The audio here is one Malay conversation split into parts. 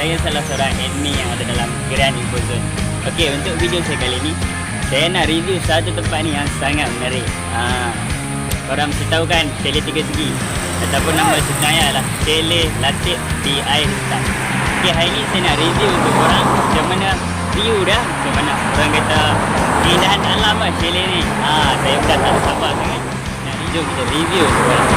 saya salah seorang admin yang ada dalam Grand Info Zone. Okey, untuk video saya kali ni, saya nak review satu tempat ni yang sangat menarik. Korang mesti tahu kan, chalet 3 segi ataupun nama sebenarnya adalah chalet Latif di Air Hitam. Okey, hari ni saya nak review untuk korang macam mana view dah, macam mana orang kata keindahan alam lah chalet ni. Saya dah tak sabar sangat. Jom kita review korang.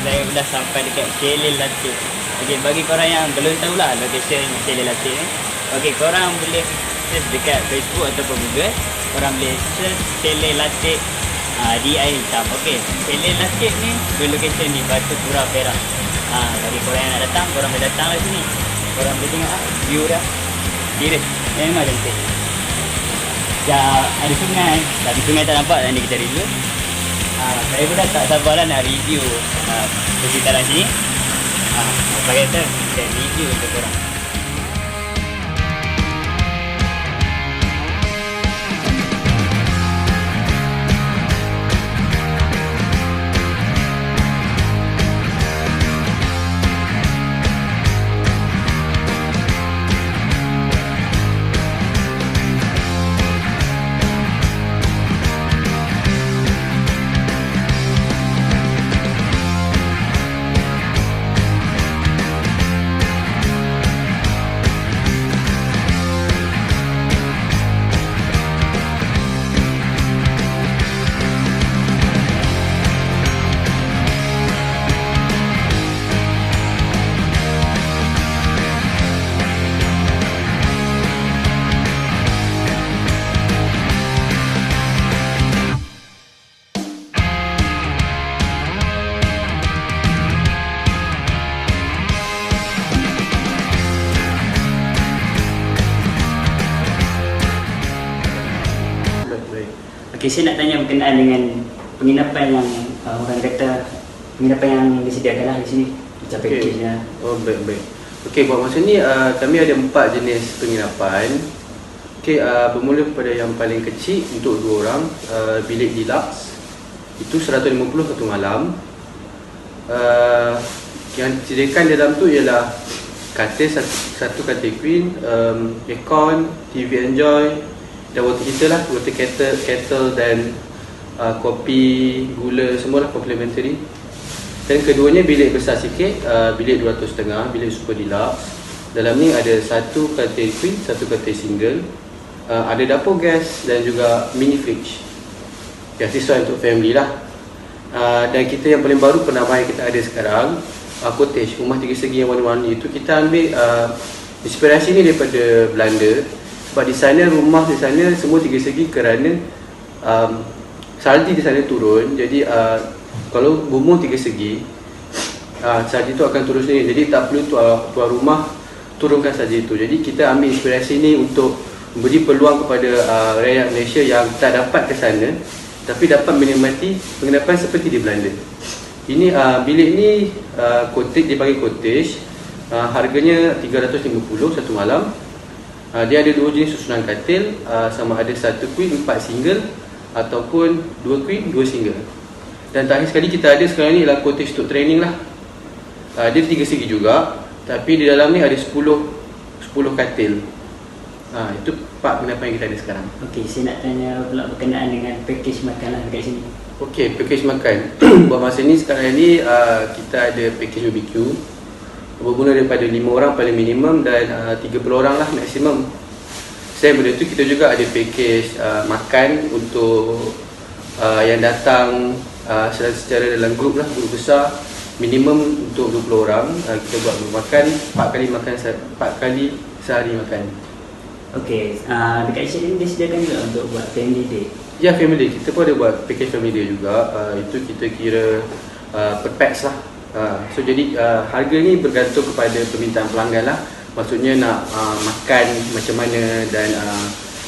Saya dah sampai dekat chalet Latif. Okey, bagi korang yang belum tahu lah location chalet Latif ni, okey, korang boleh search dekat Facebook ataupun Google. Korang boleh search chalet Latif di Air Hitam. Okey, chalet Latif ni berlocation di Batu Purau Perak. Bagi korang yang nak datang, korang boleh datang lah sini. Korang boleh tengok view dah. Kira memang cantik. Ada sungai, tapi sungai tak nampak, nanti kita review. Saya pun dah tak sabarlah nak review persekitaran sini. Apa kata, kita review untuk korang. Okey, saya nak tanya berkenaan dengan penginapan yang orang kata penginapan yang disediakan lah di sini, macam package-nya. Oh, baik. Okey, buat masa ni kami ada 4 jenis penginapan. Okey, bermula pada yang paling kecil untuk 2 orang, bilik deluxe. Itu 150 satu malam. Yang disediakan dalam tu ialah katil, satu katil queen, aircon, TV enjoy, dan water heater lah, water kettle dan kopi, gula, semualah complimentary. Dan keduanya bilik besar sikit, bilik 200.5, bilik super deluxe. Dalam ni ada satu katil queen, satu katil single, ada dapur gas dan juga mini fridge yang sesuai untuk family lah. Dan kita yang paling baru penambahan yang kita ada sekarang, cottage, rumah 3 segi yang warna-warni. Itu kita ambil inspirasi ni daripada Belanda. Sebab di sana, rumah di sana semua 3 segi kerana salji di sana turun. Jadi kalau rumah 3 segi, salji tu akan turun sendiri. Jadi tak perlu tuan rumah turunkan salji itu. Jadi kita ambil inspirasi ni untuk memberi peluang kepada rakyat Malaysia yang tak dapat ke sana tapi dapat menikmati penginapan seperti di Belanda. Ini bilik ni cottage, dipanggil cottage. Harganya 350 satu malam. Dia ada 2 jenis susunan katil, sama ada 1 queen 4 single ataupun 2 queen 2 single. Dan terakhir sekali kita ada sekarang ni ialah cottage untuk training lah. Dia 3 segi juga, tapi di dalam ni ada 10 katil. Itu 4 penginapan yang kita ada sekarang. Okey, saya nak tanya pula berkenaan dengan package makan lah dekat sini. Okey, package makan. Buat masa ni sekarang ni kita ada package BBQ. Bermula daripada 5 orang paling minimum dan 30 orang lah maksimum. Selain benda tu, kita juga ada package makan untuk yang datang secara dalam grup lah, grup besar. Minimum untuk 20 orang. Kita buat makan 4 kali sehari makan. Okey, dekat sini disediakan juga untuk buat family day. Ya, family day. Kita pun ada buat package family day juga. Itu kita kira per pax lah. So jadi harga ni bergantung kepada permintaan pelanggan lah. Maksudnya nak makan macam mana dan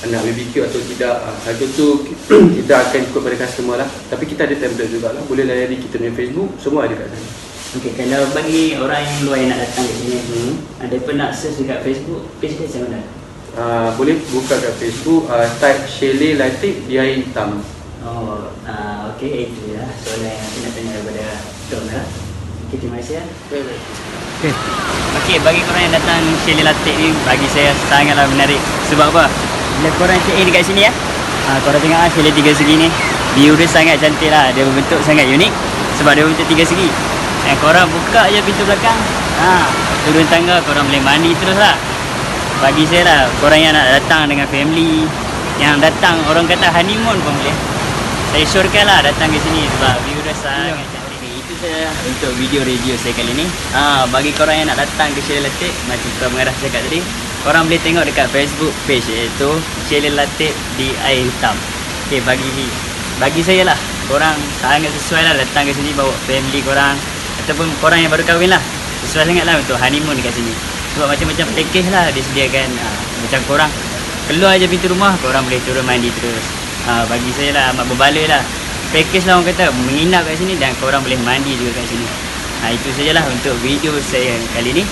nak BBQ atau tidak, harga tu kita akan ikut pada customer lah. Tapi kita ada template juga lah, boleh layari kita punya Facebook, semua ada kat sana. Okey, kalau bagi orang yang luar yang nak datang ke sini, ada pun nak search dekat Facebook, page dia macam mana? Boleh buka kat Facebook, type Chalet Latte di air hitam. Oh, okey, itu ya soalan yang saya nak tanya daripada Tom lah. Okey, terima kasih ya. Okey, bagi korang yang datang Chalet Latte ni, bagi saya sangatlah menarik. Sebab apa? Bila korang check in dekat sini ya, korang tengok Chalet 3 segi ni, view dia sangat cantik lah. Dia berbentuk sangat unik sebab dia berbentuk 3 segi. Korang buka je pintu belakang, turun tangga, korang boleh mandi terus lah. Bagi saya lah, korang yang nak datang dengan family, yang datang orang kata honeymoon pun boleh, saya syorkan lah datang ke sini sebab view dia sangat cantik. Itu saja untuk video review saya kali ni. Bagi korang yang nak datang ke Chalet Latte, macam Tuan Mengarah cakap tadi, korang boleh tengok dekat Facebook page, iaitu Chalet Latte di air hitam. Okay, bagi saya lah, korang sangat sesuai lah datang ke sini bawa family korang ataupun korang yang baru kahwin lah. Sesuai sangat lah untuk honeymoon dekat sini. Sebab macam-macam package lah disediakan. Macam korang keluar je pintu rumah, korang boleh turun mandi terus. Bagi saya lah amat berbaloi lah. Package lah orang kata, menginap kat sini dan korang boleh mandi juga kat sini. Itu sajalah untuk video saya kali ni.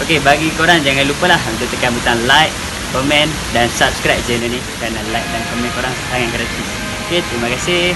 Okey, bagi korang jangan lupa lah untuk tekan butang like, komen dan subscribe channel ni, kerana like dan komen korang sangat gratis. Okey, terima kasih.